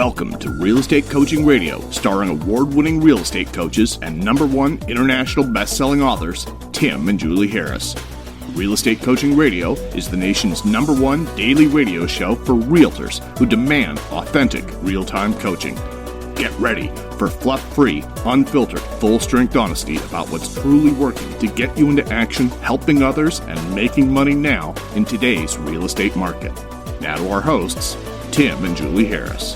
Welcome to Real Estate Coaching Radio, starring award-winning real estate coaches and #1 international best-selling authors, Tim and Julie Harris. Real Estate Coaching Radio is the nation's #1 daily radio show for realtors who demand authentic, real-time coaching. Get ready for fluff-free, unfiltered, full-strength honesty about what's truly working to get you into action, helping others, and making money now in today's real estate market. Now to our hosts, Tim and Julie Harris.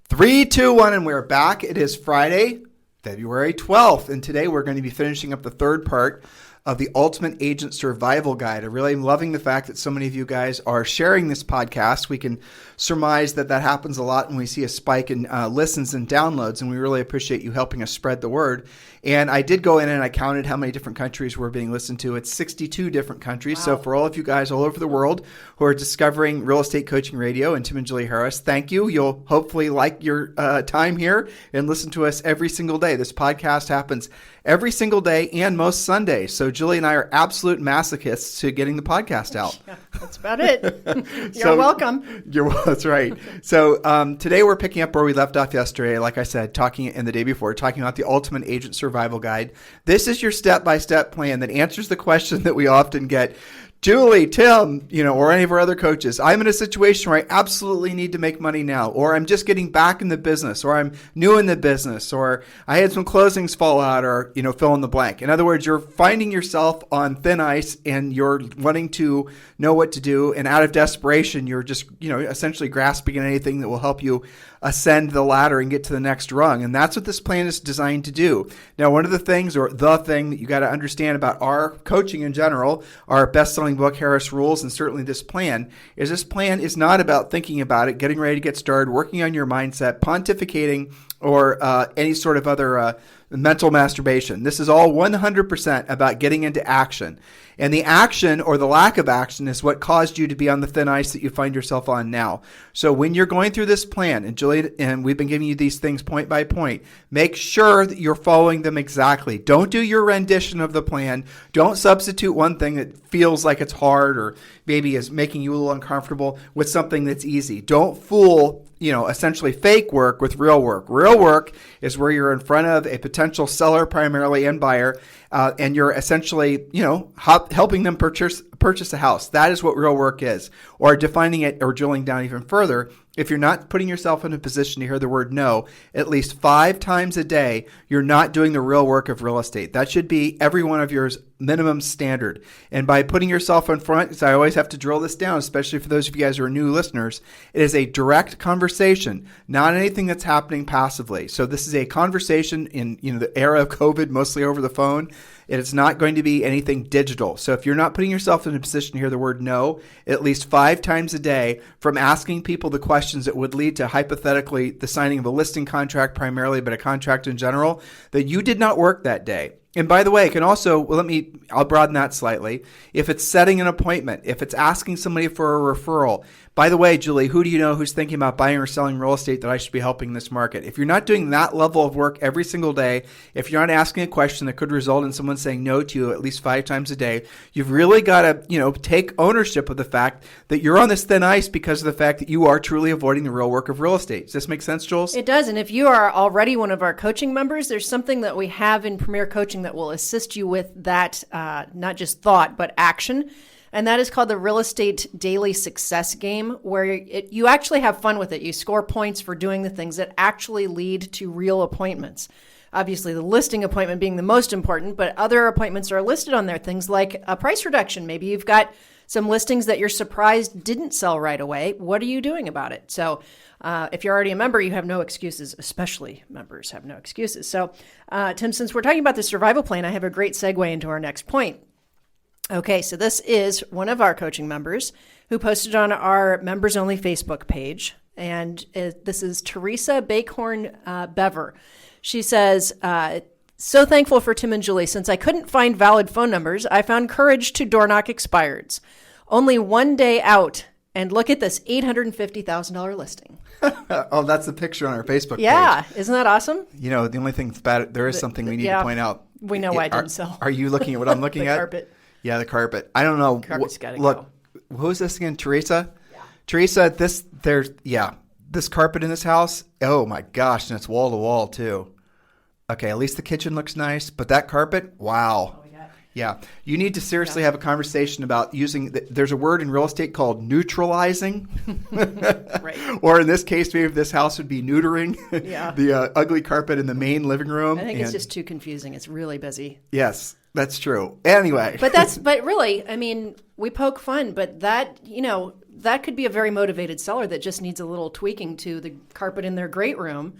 3, 2, 1, and we're back. It is Friday, February 12th, and today we're going to be finishing up the third part of the Ultimate Agent Survival Guide. I really am loving the fact that so many of you guys are sharing this podcast. We can surmise that that happens a lot when we see a spike in listens and downloads, and we really appreciate you helping us spread the word. And I did go in and I counted how many different countries we're being listened to. It's 62 different countries. Wow. So for all of you guys all over the world who are discovering Real Estate Coaching Radio and Tim and Julie Harris, thank you. You'll hopefully like your time here and listen to us every single day. This podcast happens every single day and most Sundays. So Julie and I are absolute masochists to getting the podcast out. Yeah, that's about it. You're welcome. That's right. So today we're picking up where we left off yesterday. Like I said, and the day before, talking about the Ultimate Agent Survival Guide. This is your step-by-step plan that answers the question that we often get. Julie, Tim, or any of our other coaches, I'm in a situation where I absolutely need to make money now, or I'm just getting back in the business, or I'm new in the business, or I had some closings fall out, or, fill in the blank. In other words, you're finding yourself on thin ice and you're wanting to know what to do. And out of desperation, you're just, essentially grasping at anything that will help you ascend the ladder and get to the next rung. And that's what this plan is designed to do. Now, one of the things, or the thing that you got to understand about our coaching in general, our best-selling book, Harris Rules, and certainly this plan is not about thinking about it, getting ready to get started, working on your mindset, pontificating, or any sort of other mental masturbation. This is all 100% about getting into action. And the action or the lack of action is what caused you to be on the thin ice that you find yourself on now. So when you're going through this plan, and Julie, and we've been giving you these things point by point, make sure that you're following them exactly. Don't do your rendition of the plan. Don't substitute one thing that feels like it's hard or maybe is making you a little uncomfortable with something that's easy. Don't fool essentially fake work with real work. Real work is where you're in front of a potential seller primarily and buyer, and you're essentially, helping them purchase a house. That is what real work is. Or defining it or drilling down even further, if you're not putting yourself in a position to hear the word no at least 5 times a day, you're not doing the real work of real estate. That should be every one of yours minimum standard. And by putting yourself in front, because I always have to drill this down, especially for those of you guys who are new listeners, it is a direct conversation, not anything that's happening passively. So this is a conversation in the era of COVID, mostly over the phone. It is not going to be anything digital. So if you're not putting yourself in a position to hear the word no at least 5 times a day from asking people the questions that would lead to hypothetically the signing of a listing contract primarily, but a contract in general, that you did not work that day. And by the way, it can also, I'll broaden that slightly. If it's setting an appointment, if it's asking somebody for a referral, by the way, Julie, who do you know who's thinking about buying or selling real estate that I should be helping in this market? If you're not doing that level of work every single day, if you're not asking a question that could result in someone saying no to you at least 5 times a day, you've really got to, take ownership of the fact that you're on this thin ice because of the fact that you are truly avoiding the real work of real estate. Does this make sense, Jules? It does. And if you are already one of our coaching members, there's something that we have in Premier Coaching that will assist you with that, not just thought, but action. And that is called the Real Estate Daily Success Game, where you actually have fun with it. You score points for doing the things that actually lead to real appointments. Obviously, the listing appointment being the most important, but other appointments are listed on there. Things like a price reduction. Maybe you've got some listings that you're surprised didn't sell right away. What are you doing about it? So if you're already a member, you have no excuses, especially members have no excuses. So Tim, since we're talking about the survival plan, I have a great segue into our next point. Okay, so this is one of our coaching members who posted on our members only Facebook page. And this is Teresa Bakhorn Bever. She says, so thankful for Tim and Julie. Since I couldn't find valid phone numbers, I found courage to door knock expireds. Only one day out. And look at this $850,000 listing. Oh, that's the picture on our Facebook page. Yeah. Isn't that awesome? The only thing that's bad, there is something we need to point out. We know why it didn't sell. Are you looking at what I'm looking the at? Carpet. Yeah, the carpet. I don't know. Carpet's got to look, go. Who's this again? Teresa? Yeah. Teresa, this carpet in this house, oh my gosh, and it's wall to wall too. Okay, at least the kitchen looks nice, but that carpet, wow. Yeah, you need to seriously have a conversation about using, there's a word in real estate called neutralizing. Right. Or in this case, maybe this house would be neutering the ugly carpet in the main living room. I think it's just too confusing. It's really busy. Yes, that's true. Anyway. But really, I mean, we poke fun, but that could be a very motivated seller that just needs a little tweaking to the carpet in their great room.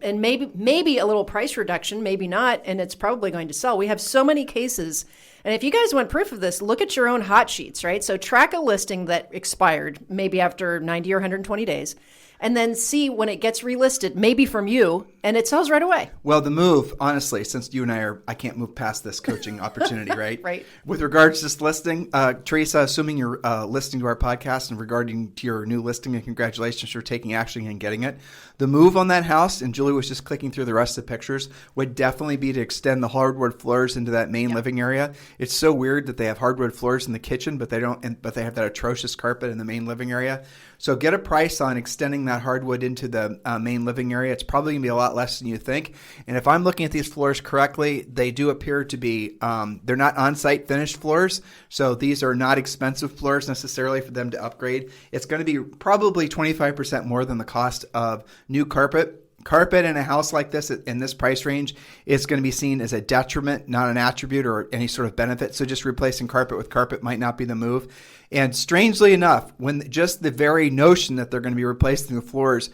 And maybe a little price reduction, maybe not, and it's probably going to sell. We have so many cases. And if you guys want proof of this, look at your own hot sheets, right? So track a listing that expired maybe after 90 or 120 days, and then see when it gets relisted, maybe from you, and it sells right away. Well, the move, honestly, since you and I can't move past this coaching opportunity, right? Right. With regards to this listing, Teresa, assuming you're listening to our podcast and regarding to your new listing, and congratulations for taking action and getting it. The move on that house, and Julie was just clicking through the rest of the pictures, would definitely be to extend the hardwood floors into that main living area. It's so weird that they have hardwood floors in the kitchen, but they don't. But they have that atrocious carpet in the main living area. So get a price on extending that hardwood into the main living area. It's probably going to be a lot less than you think. And if I'm looking at these floors correctly, they do appear to be, they're not on-site finished floors. So these are not expensive floors necessarily for them to upgrade. It's going to be probably 25% more than the cost of new carpet. Carpet in a house like this in this price range is going to be seen as a detriment, not an attribute or any sort of benefit. So just replacing carpet with carpet might not be the move. And strangely enough, when just the very notion that they're going to be replacing the floors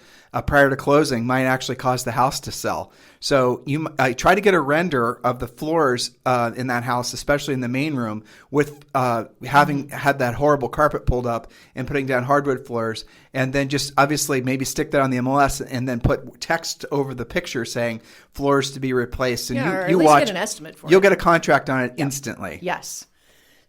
prior to closing might actually cause the house to sell. So you try to get a render of the floors in that house, especially in the main room, with having had that horrible carpet pulled up and putting down hardwood floors, and then just obviously maybe stick that on the MLS and then put text over the picture saying floors to be replaced. And or you at least watch, get an estimate for it. You'll get a contract on it instantly. Yes.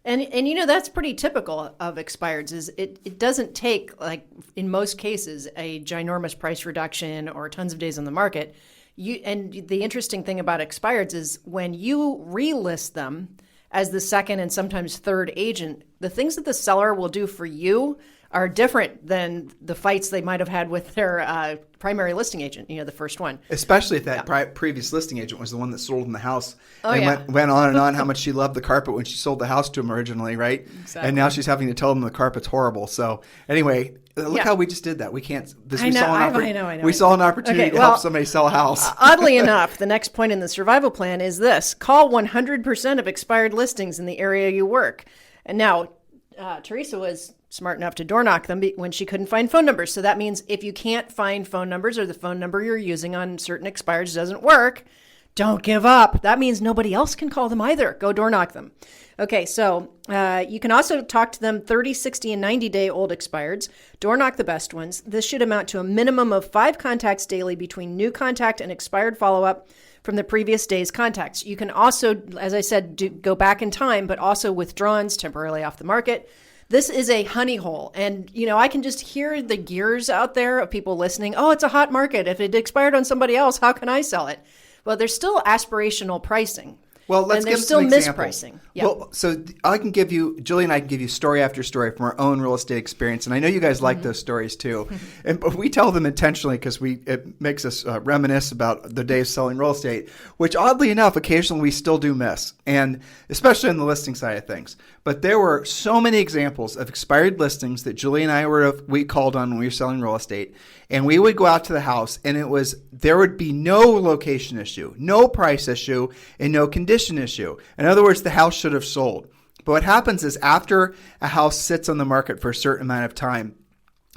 And that's pretty typical of expireds is it doesn't take, like in most cases, a ginormous price reduction or tons of days on the market. And the interesting thing about expireds is when you relist them as the second and sometimes third agent, the things that the seller will do for you are different than the fights they might have had with their primary listing agent, the first one. Especially if that previous listing agent was the one that sold in the house and went on and on how much she loved the carpet when she sold the house to him originally, right? Exactly. And now she's having to tell them the carpet's horrible. So anyway, look how we just did that. We can't. I know. We saw an opportunity to help somebody sell a house. Oddly enough, the next point in the survival plan is this: call 100% of expired listings in the area you work. And now, Teresa was smart enough to door knock them when she couldn't find phone numbers. So that means if you can't find phone numbers or the phone number you're using on certain expireds doesn't work, don't give up. That means nobody else can call them either. Go door knock them. Okay, so you can also talk to them 30, 60, and 90-day-old expireds. Door knock the best ones. This should amount to a minimum of 5 contacts daily between new contact and expired follow-up from the previous day's contacts. You can also, as I said, go back in time, but also withdrawals temporarily off the market. This is a honey hole. And, I can just hear the gears out there of people listening. Oh, it's a hot market. If it expired on somebody else, how can I sell it? Well, there's still aspirational pricing. Well, let's give still some examples. mispricing. Yeah. Well, so Julie and I can give you story after story from our own real estate experience, and I know you guys like those stories too. But we tell them intentionally because it makes us reminisce about the days selling real estate, which oddly enough, occasionally we still do miss, and especially on the listing side of things. But there were so many examples of expired listings that Julie and I we called on when we were selling real estate, and we would go out to the house, and there would be no location issue, no price issue, and no condition issue. In other words, the house should have sold. But what happens is after a house sits on the market for a certain amount of time,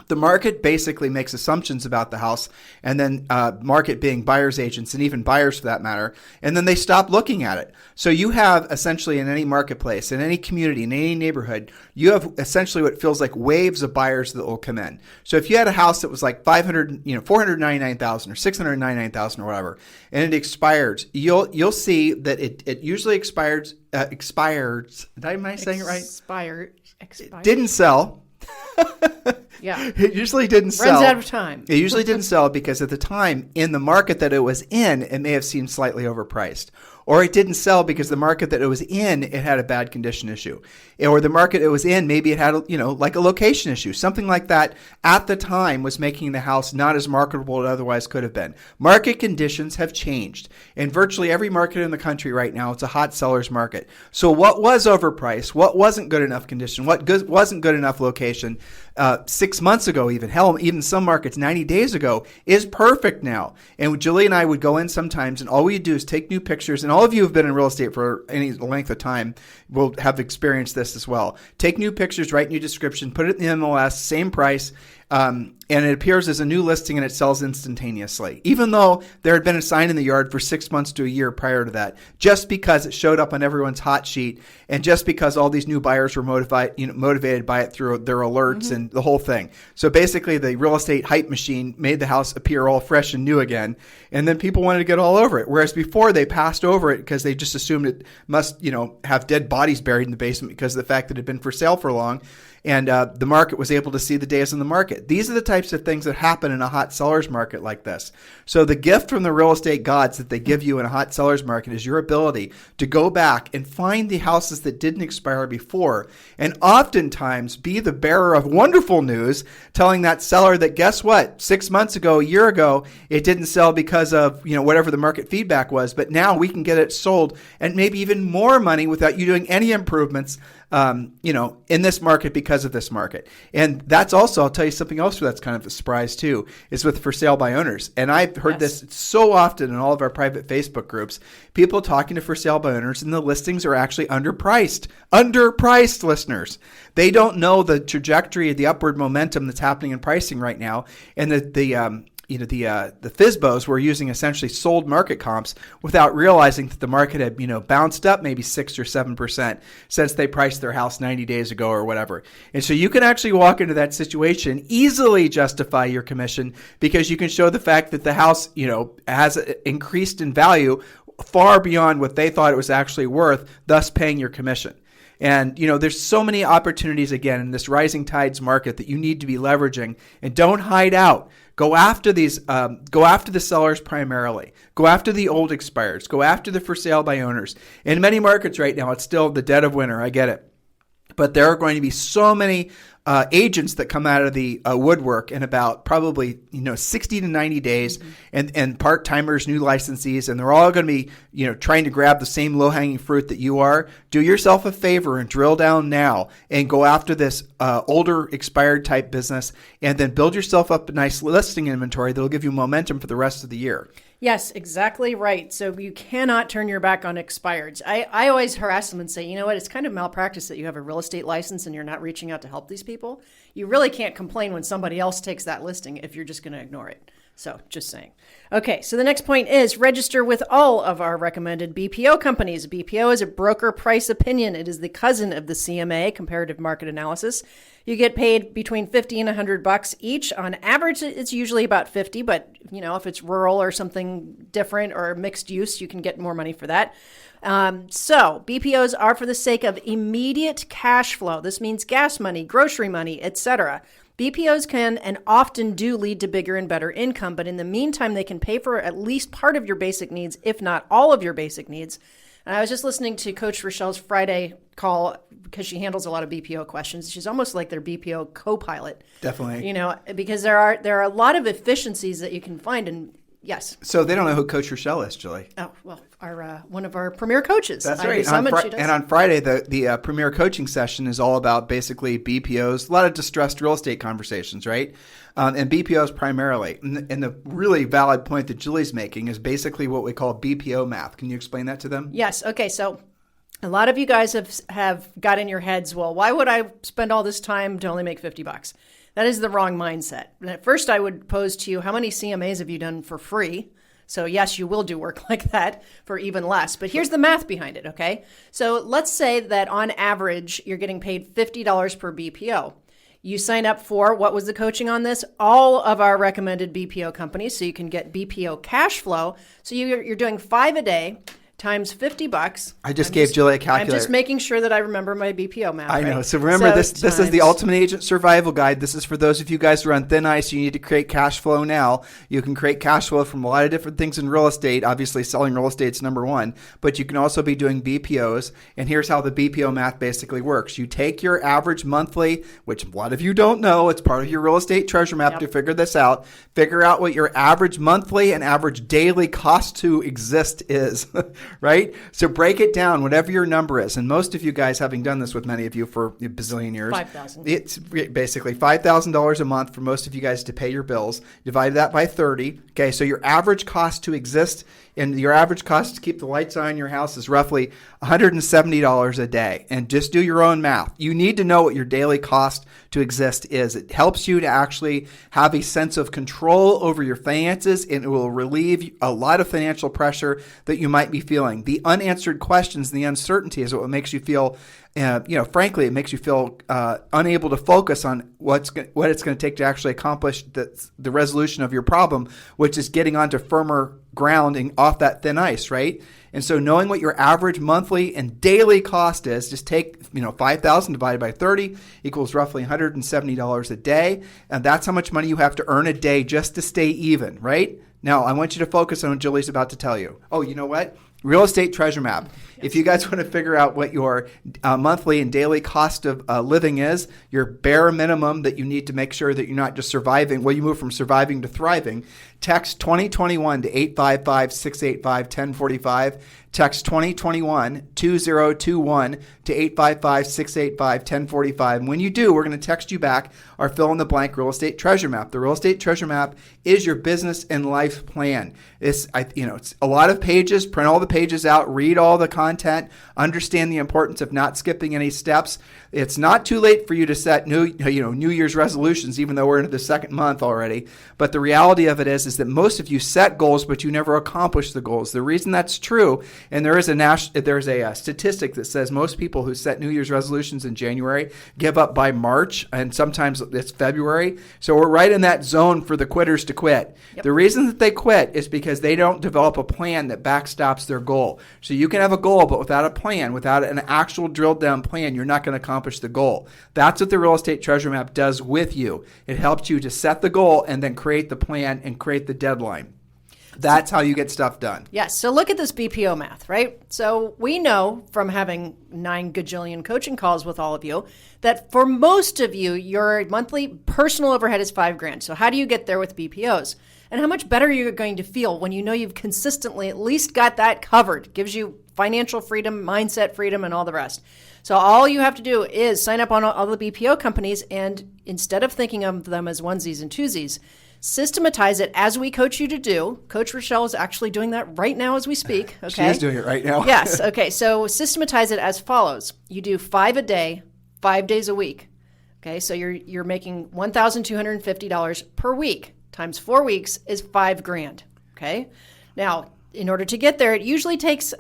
the market basically makes assumptions about the house, and then market being buyer's agents and even buyers for that matter, and then they stop looking at it. So you have essentially in any marketplace, in any community, in any neighborhood, you have essentially what feels like waves of buyers that will come in. So if you had a house that was like $499,000 or $699,000 or whatever, and it expired, you'll see that it usually expires. Am I saying it right? Expired. It didn't sell. Yeah. It usually didn't sell. Runs out of time. It usually didn't sell because at the time, in the market that it was in, it may have seemed slightly overpriced. Or it didn't sell because the market that it was in, it had a bad condition issue. Or the market it was in, maybe it had, like a location issue. Something like that at the time was making the house not as marketable as it otherwise could have been. Market conditions have changed. In virtually every market in the country right now, it's a hot seller's market. So what was overpriced? What wasn't good enough condition? What wasn't good enough location 6 months ago even? Hell, even some markets 90 days ago is perfect now. And Julie and I would go in sometimes, and all we do is take new pictures. And all of you who've been in real estate for any length of time will have experienced this as well. Take new pictures, write new description, put it in the MLS, same price, and it appears as a new listing and it sells instantaneously, even though there had been a sign in the yard for 6 months to a year prior to that, just because it showed up on everyone's hot sheet and just because all these new buyers were motivated by it through their alerts and the whole thing. So basically the real estate hype machine made the house appear all fresh and new again, and then people wanted to get all over it. Whereas before they passed over it because they just assumed it must, have dead bodies buried in the basement because of the fact that it had been for sale for long. And the market was able to see the days in the market. These are the types of things that happen in a hot seller's market like this. So the gift from the real estate gods that they give you in a hot seller's market is your ability to go back and find the houses that didn't expire before, and oftentimes be the bearer of wonderful news, telling that seller that, guess what, 6 months ago, a year ago, it didn't sell because of whatever the market feedback was, but now we can get it sold and maybe even more money without you doing any improvements in this market because of this market. And that's also, I'll tell you something else that's kind of a surprise too, is with for sale by owners. And I've heard this so often in all of our private Facebook groups, people talking to for sale by owners, and the listings are actually underpriced, listeners. They don't know the trajectory of the upward momentum that's happening in pricing right now. And the FSBOs were using essentially sold market comps without realizing that the market had, bounced up maybe 6 or 7% since they priced their house 90 days ago or whatever. And so you can actually walk into that situation, easily justify your commission because you can show the fact that the house, has increased in value far beyond what they thought it was actually worth, thus paying your commission. And, there's so many opportunities, again, in this rising tides market that you need to be leveraging, and don't hide out. Go after these, go after the sellers primarily. Go after the old expireds. Go after the for sale by owners. In many markets right now, it's still the dead of winter. I get it. But there are going to be so many agents that come out of the woodwork in about probably 60 to 90 days, and part-timers, new licensees, and they're all going to be trying to grab the same low-hanging fruit that you are. Do yourself a favor and drill down now and go after this older expired type business, and then build yourself up a nice listing inventory that'll give you momentum for the rest of the year. Yes, exactly right. So you cannot turn your back on expireds. I always harass them and say, it's kind of malpractice that you have a real estate license and you're not reaching out to help these people. You really can't complain when somebody else takes that listing if you're just going to ignore it. So just saying. Okay, so the next point is register with all of our recommended BPO companies. BPO is a broker price opinion. It is the cousin of the CMA, comparative market analysis. You get paid between $50 and $100 each. On average, it's usually about 50, but if it's rural or something different or mixed use, you can get more money for that. So BPOs are for the sake of immediate cash flow. This means gas money, grocery money, etc. BPOs can and often do lead to bigger and better income, but in the meantime, they can pay for at least part of your basic needs, if not all of your basic needs. And I was just listening to Coach Rochelle's Friday call because she handles a lot of BPO questions. She's almost like their BPO co-pilot. Definitely. Because there are a lot of efficiencies that you can find. And yes. So they don't know who Coach Rochelle is, Julie. Oh, well, one of our premier coaches. That's right. And on Friday, the premier coaching session is all about basically BPOs, a lot of distressed real estate conversations, right? And BPOs primarily. And the really valid point that Julie's making is basically what we call BPO math. Can you explain that to them? Yes. Okay. So a lot of you guys have got in your heads, well, why would I spend all this time to only make $50? That is the wrong mindset. And at first, I would pose to you, how many CMAs have you done for free? So yes, you will do work like that for even less. But here's the math behind it, okay? So let's say that on average, you're getting paid $50 per BPO. You sign up for, what was the coaching on this? All of our recommended BPO companies, so you can get BPO cash flow. So you're doing 5 a day times $50. I just gave Julie a calculator. I'm just making sure that I remember my BPO math. I know. Right? So remember, this is the Ultimate Agent Survival Guide. This is for those of you guys who are on thin ice. You need to create cash flow now. You can create cash flow from a lot of different things in real estate. Obviously, selling real estate is number one, but you can also be doing BPOs. And here's how the BPO math basically works. You take your average monthly, which a lot of you don't know. It's part of your real estate treasure map to figure this out. Figure out what your average monthly and average daily cost to exist is, right? So break it down, whatever your number is. And most of you guys, having done this with many of you for a bazillion years, $5,000. It's basically $5,000 a month for most of you guys to pay your bills. Divide that by 30. Okay, so your average cost to exist and your average cost to keep the lights on in your house is roughly $170 a day. And just do your own math. You need to know what your daily cost to exist is. It helps you to actually have a sense of control over your finances, and it will relieve a lot of financial pressure that you might be feeling. The unanswered questions and the uncertainty is what makes you feel, frankly, it makes you feel unable to focus on what it's going to take to actually accomplish the resolution of your problem, which is getting onto firmer ground and off that thin ice, right? And so knowing what your average monthly and daily cost is, just take 5,000 divided by 30 equals roughly $170 a day. And that's how much money you have to earn a day just to stay even, right? Now, I want you to focus on what Julie's about to tell you. Oh, you know what? Real estate treasure map. If you guys want to figure out what your monthly and daily cost of living is, your bare minimum that you need to make sure that you're not just surviving, you move from surviving to thriving, text 2021 to 855-685-1045. Text 2021-2021 to 855-685-1045. And when you do, we're going to text you back our fill-in-the-blank real estate treasure map. The real estate treasure map is your business and life plan. It's a lot of pages. Print all the pages out. Read all the content. Understand the importance of not skipping any steps. It's not too late for you to set New Year's resolutions, even though we're into the second month already. But the reality of it is that most of you set goals, but you never accomplish the goals. The reason that's true, and there's a statistic that says most people who set New Year's resolutions in January give up by March, and sometimes it's February. So we're right in that zone for the quitters to quit. Yep. The reason that they quit is because they don't develop a plan that backstops their goal. So you can have a goal, but without a plan, without an actual drilled down plan, you're not going to accomplish the goal. That's what the real estate treasure map does with you. It helps you to set the goal and then create the plan and create the deadline. That's how you get stuff done. Yes. So look at this BPO math, right? So we know from having 9 gajillion coaching calls with all of you that for most of you, your monthly personal overhead is $5,000. So how do you get there with BPOs? And how much better you're going to feel when you know you've consistently at least got that covered. Gives you financial freedom, mindset freedom, and all the rest. So all you have to do is sign up on all the BPO companies, and instead of thinking of them as onesies and twosies, systematize it as we coach you to do. Coach Rochelle is actually doing that right now as we speak. Okay? She is doing it right now. Yes. Okay. So systematize it as follows. You do 5 a day, 5 days a week. Okay. So you're making $1,250 per week times 4 weeks is $5,000. Okay. Now, in order to get there, it usually takes,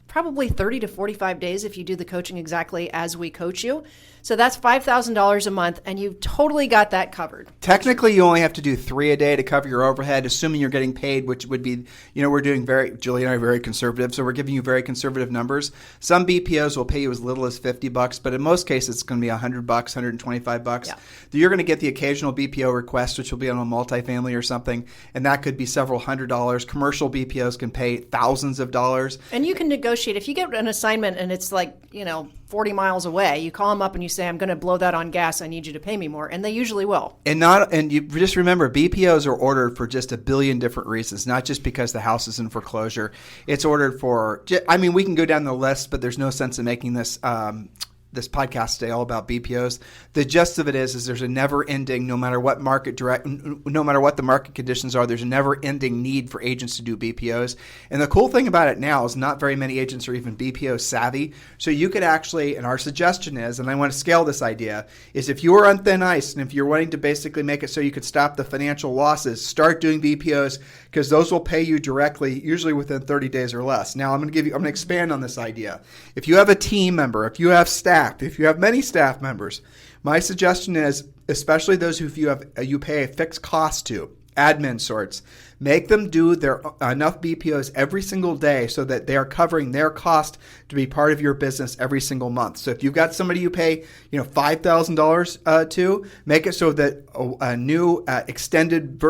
probably 30 to 45 days if you do the coaching exactly as we coach you. So that's $5,000 a month, and you've totally got that covered. Technically, you only have to do 3 a day to cover your overhead, assuming you're getting paid, which would be, we're doing Julie and I are very conservative, so we're giving you very conservative numbers. Some BPOs will pay you as little as $50, but in most cases, it's going to be $100, $125. Yeah. You're going to get the occasional BPO request, which will be on a multifamily or something, and that could be several $100s. Commercial BPOs can pay thousands of dollars. And you can negotiate. If you get an assignment and it's 40 miles away, you call them up and you say, I'm going to blow that on gas. I need you to pay me more. And they usually will. And you just remember, BPOs are ordered for just a billion different reasons, not just because the house is in foreclosure. It's ordered for, we can go down the list, but there's no sense in making this podcast today all about BPOs. The gist of it is there's a never-ending, no matter what the market conditions are, there's a never-ending need for agents to do BPOs. And the cool thing about it now is not very many agents are even BPO savvy. So you could actually, and our suggestion is, and I want to scale this idea, is if you are on thin ice and if you're wanting to basically make it so you could stop the financial losses, start doing BPOs, because those will pay you directly, usually within 30 days or less. Now I'm going to expand on this idea. If you have a team member, if you have staff, if you have many staff members, my suggestion is, especially those who you pay a fixed cost to, admin sorts. Make them do their enough BPOs every single day so that they are covering their cost to be part of your business every single month. So if you've got somebody you pay, $5,000 to, make it so that a new extended,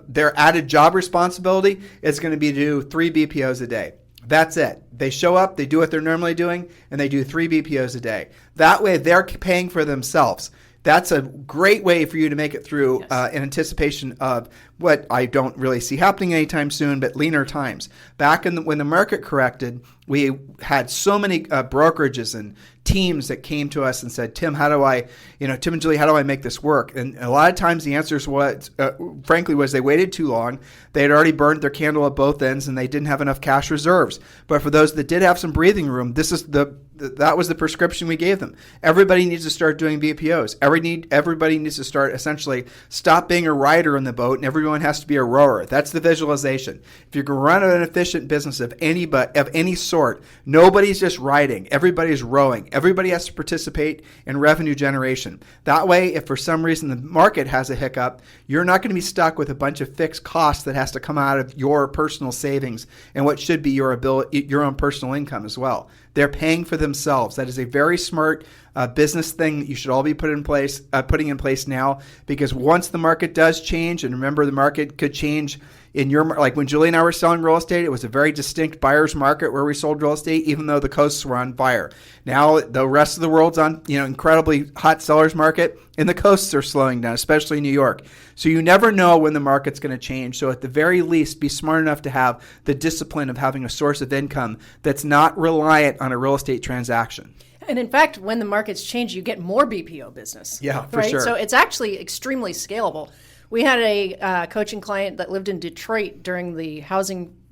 their added job responsibility is going to be to do 3 BPOs a day. That's it. They show up, they do what they're normally doing, and they do 3 BPOs a day. That way, they're paying for themselves. That's a great way for you to make it through in anticipation of what I don't really see happening anytime soon, but leaner times. Back when the market corrected, we had so many brokerages and teams that came to us and said, Tim and Julie, how do I make this work? And a lot of times the answers was they waited too long. They had already burned their candle at both ends and they didn't have enough cash reserves. But for those that did have some breathing room, that was the prescription we gave them. Everybody needs to start doing BPOs. Everybody needs to start essentially stop being a rider in the boat and everyone has to be a rower. That's the visualization. If you're going to run an efficient business of any sort, nobody's just riding. Everybody's rowing. Everybody has to participate in revenue generation. That way, if for some reason the market has a hiccup, you're not going to be stuck with a bunch of fixed costs that has to come out of your personal savings and what should be your own personal income as well. They're paying for themselves. That is a very smart business thing that you should all be putting in place now, because once the market does change, and remember the market could change like when Julie and I were selling real estate, it was a very distinct buyer's market where we sold real estate, even though the coasts were on fire. Now the rest of the world's on incredibly hot seller's market, and the coasts are slowing down, especially New York. So you never know when the market's going to change. So at the very least, be smart enough to have the discipline of having a source of income that's not reliant on a real estate transaction. And in fact, when the markets change, you get more BPO business. Yeah, for right? sure. So it's actually extremely scalable. We had a coaching client that lived in Detroit during the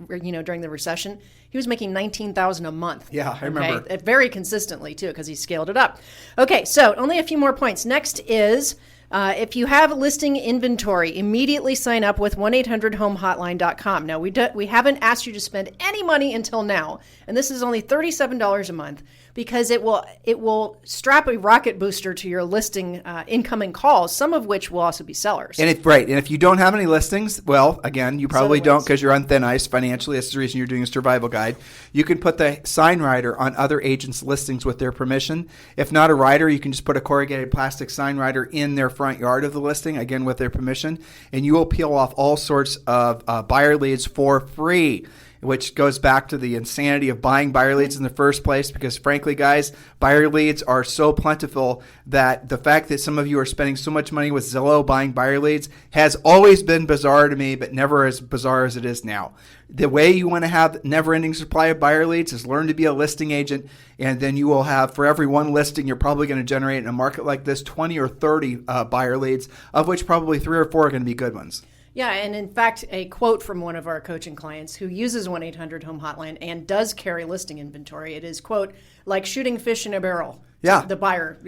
during the recession. He was making $19,000 a month. Yeah, I remember. Very consistently, too, because he scaled it up. Okay, so only a few more points. Next is, if you have listing inventory, immediately sign up with 1-800-HOME-HOTLINE.com. Now, we haven't asked you to spend any money until now, and this is only $37 a month, because it will strap a rocket booster to your listing incoming calls, some of which will also be sellers. And if you don't have any listings, well, again, you probably don't because you're on thin ice financially. That's the reason you're doing a survival guide. You can put the sign rider on other agents' listings with their permission. If not a rider, you can just put a corrugated plastic sign rider in their front yard of the listing, again with their permission, and you will peel off all sorts of buyer leads for free, which goes back to the insanity of buying buyer leads in the first place, because frankly, guys, buyer leads are so plentiful that the fact that some of you are spending so much money with Zillow buying buyer leads has always been bizarre to me, but never as bizarre as it is now. The way you want to have never-ending supply of buyer leads is learn to be a listing agent, and then you will have, for every one listing, you're probably going to generate in a market like this 20 or 30 buyer leads, of which probably 3 or 4 are going to be good ones. Yeah, and in fact, a quote from one of our coaching clients who uses 1-800-HOME-HOTLINE and does carry listing inventory, it is, quote, like shooting fish in a barrel. Yeah. The buyer,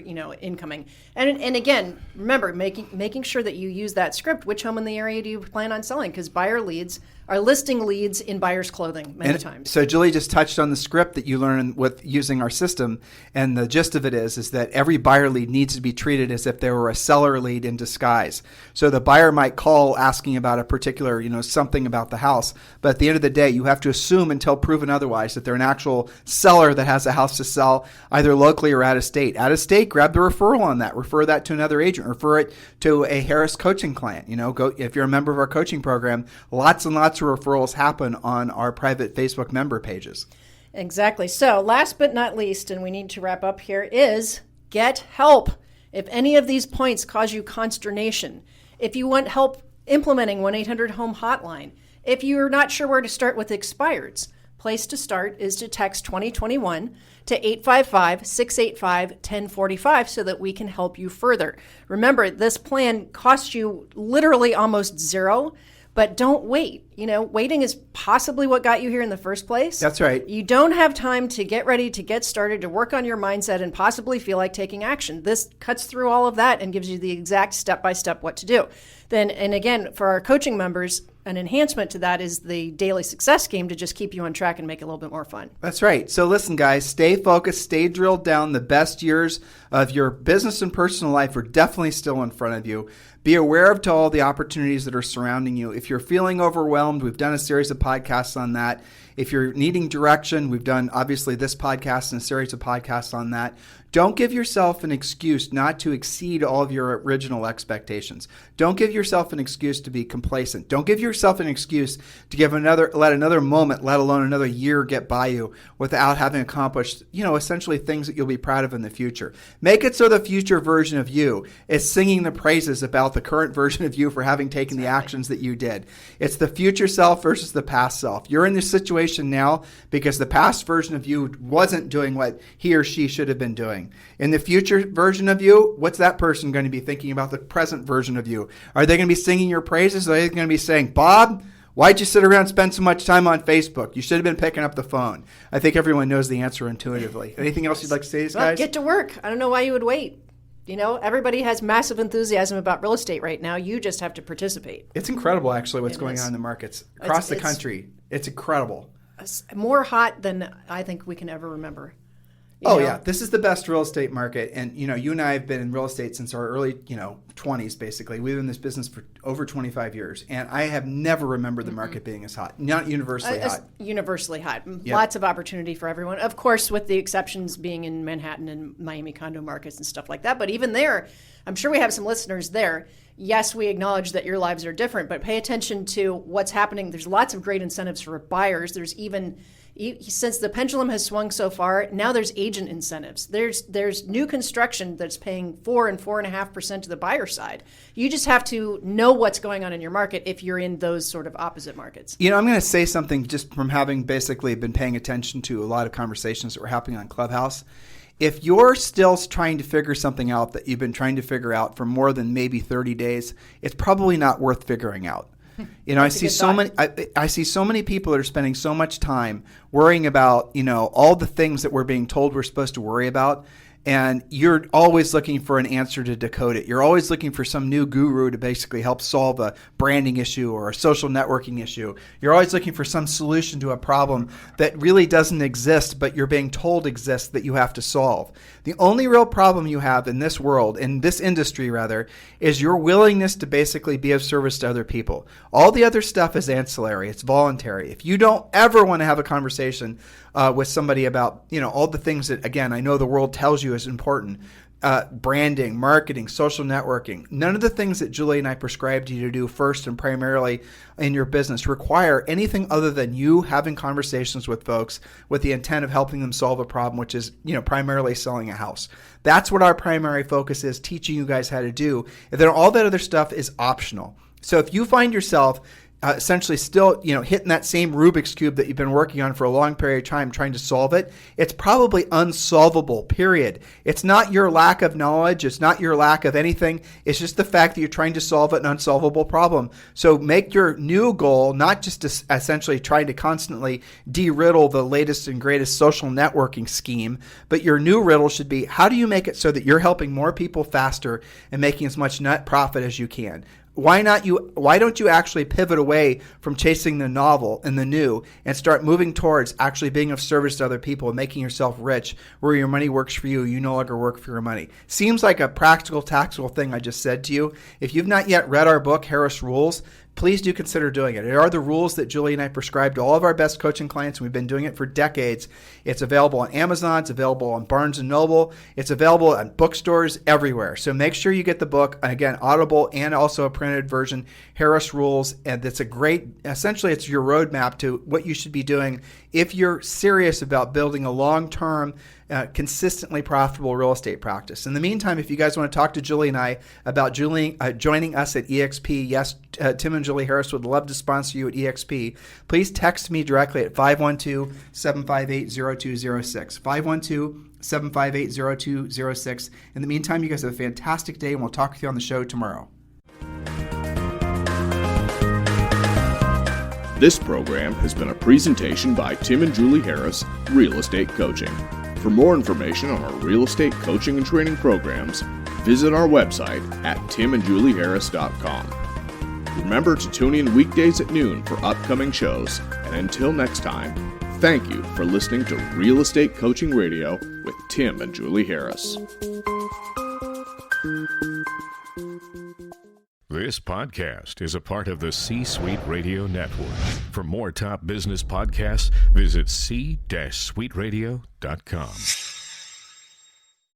incoming. And again, remember, making sure that you use that script. Which home in the area do you plan on selling? Because buyer leads are listing leads in buyer's clothing many times. So Julie just touched on the script that you learn with using our system. And the gist of it is that every buyer lead needs to be treated as if they were a seller lead in disguise. So the buyer might call asking about a particular, something about the house. But at the end of the day, you have to assume until proven otherwise that they're an actual seller that has a house to sell, either locally or out of state. Out of state, grab the referral on that. Refer that to another agent. Refer it to a Harris coaching client. Go if you're a member of our coaching program. Lots and lots of referrals happen on our private Facebook member pages. Exactly. So last but not least, and we need to wrap up here, is get help. If any of these points cause you consternation, if you want help implementing 1-800-HOME-HOTLINE, if you're not sure where to start with expireds, place to start is to text 2021 to 855-685-1045 so that we can help you further. Remember, this plan costs you literally almost zero, but don't wait. Waiting is possibly what got you here in the first place. That's right. You don't have time to get ready, to get started, to work on your mindset and possibly feel like taking action. This cuts through all of that and gives you the exact step-by-step what to do. And again, for our coaching members, an enhancement to that is the daily success game to just keep you on track and make it a little bit more fun. That's right. So listen, guys, stay focused, stay drilled down. The best years of your business and personal life are definitely still in front of you. Be aware of all the opportunities that are surrounding you. If you're feeling overwhelmed, we've done a series of podcasts on that. If you're needing direction, we've done obviously this podcast and a series of podcasts on that. Don't give yourself an excuse not to exceed all of your original expectations. Don't give yourself an excuse to be complacent. Don't give yourself an excuse to let another moment, let alone another year, get by you without having accomplished, essentially things that you'll be proud of in the future. Make it so the future version of you is singing the praises about the current version of you for having taken the actions that you did. It's the future self versus the past self. You're in this situation now because the past version of you wasn't doing what he or she should have been doing. In the future version of you, what's that person going to be thinking about the present version of you? Are they going to be singing your praises? Or are they going to be saying, Bob, why'd you sit around and spend so much time on Facebook? You should have been picking up the phone. I think everyone knows the answer intuitively. Anything else you'd like to say to these guys? Get to work. I don't know why you would wait. Everybody has massive enthusiasm about real estate right now. You just have to participate. It's incredible, actually, what's going on in the markets across the country. It's incredible. More hot than I think we can ever remember. Yeah. This is the best real estate market. And, you and I have been in real estate since our early, 20s, basically. We've been in this business for over 25 years. And I have never remembered the market being as hot. Not universally hot. Universally hot. Yep. Lots of opportunity for everyone. Of course, with the exceptions being in Manhattan and Miami condo markets and stuff like that. But even there, I'm sure we have some listeners there. Yes, we acknowledge that your lives are different, but pay attention to what's happening. There's lots of great incentives for buyers. There's even, since the pendulum has swung so far, now there's agent incentives. There's new construction that's paying 4 and 4.5% to the buyer side. You just have to know what's going on in your market if you're in those sort of opposite markets. I'm going to say something just from having basically been paying attention to a lot of conversations that were happening on Clubhouse. If you're still trying to figure something out that you've been trying to figure out for more than maybe 30 days, it's probably not worth figuring out. I see so many people that are spending so much time worrying about, all the things that we're being told we're supposed to worry about. And you're always looking for an answer to decode it. You're always looking for some new guru to basically help solve a branding issue or a social networking issue. You're always looking for some solution to a problem that really doesn't exist, but you're being told exists that you have to solve. The only real problem you have in this world, in this industry rather, is your willingness to basically be of service to other people. All the other stuff is ancillary. It's voluntary. If you don't ever want to have a conversation with somebody about, all the things that, again, I know the world tells you is important, branding, marketing, social networking, none of the things that Julie and I prescribed to you to do first and primarily in your business require anything other than you having conversations with folks with the intent of helping them solve a problem, which is, primarily selling a house. That's what our primary focus is, teaching you guys how to do. And then all that other stuff is optional. So if you find yourself essentially still, hitting that same Rubik's Cube that you've been working on for a long period of time trying to solve it, it's probably unsolvable, period. It's not your lack of knowledge. It's not your lack of anything. It's just the fact that you're trying to solve an unsolvable problem. So make your new goal not just to essentially trying to constantly de-riddle the latest and greatest social networking scheme, but your new riddle should be, how do you make it so that you're helping more people faster and making as much net profit as you can? Why don't you actually pivot away from chasing the novel and the new and start moving towards actually being of service to other people and making yourself rich where your money works for you, you no longer work for your money? Seems like a practical, tactical thing I just said to you. If you've not yet read our book, Harris Rules, please do consider doing it. It are the rules that Julie and I prescribe to all of our best coaching clients, and we've been doing it for decades. It's available on Amazon. It's available on Barnes & Noble. It's available on bookstores everywhere. So make sure you get the book, again, Audible and also a printed version, Harris Rules. And it's essentially it's your roadmap to what you should be doing if you're serious about building a long-term, consistently profitable real estate practice. In the meantime, if you guys want to talk to Julie and I about joining us at EXP, yes, Tim and Julie Harris would love to sponsor you at EXP. Please text me directly at 512-758-0206. 512-758-0206. In the meantime, you guys have a fantastic day, and we'll talk with you on the show tomorrow. This program has been a presentation by Tim and Julie Harris, Real Estate Coaching. For more information on our real estate coaching and training programs, visit our website at timandjulieharris.com. Remember to tune in weekdays at noon for upcoming shows. And until next time, thank you for listening to Real Estate Coaching Radio with Tim and Julie Harris. This podcast is a part of the C-Suite Radio Network. For more top business podcasts, visit c-suiteradio.com.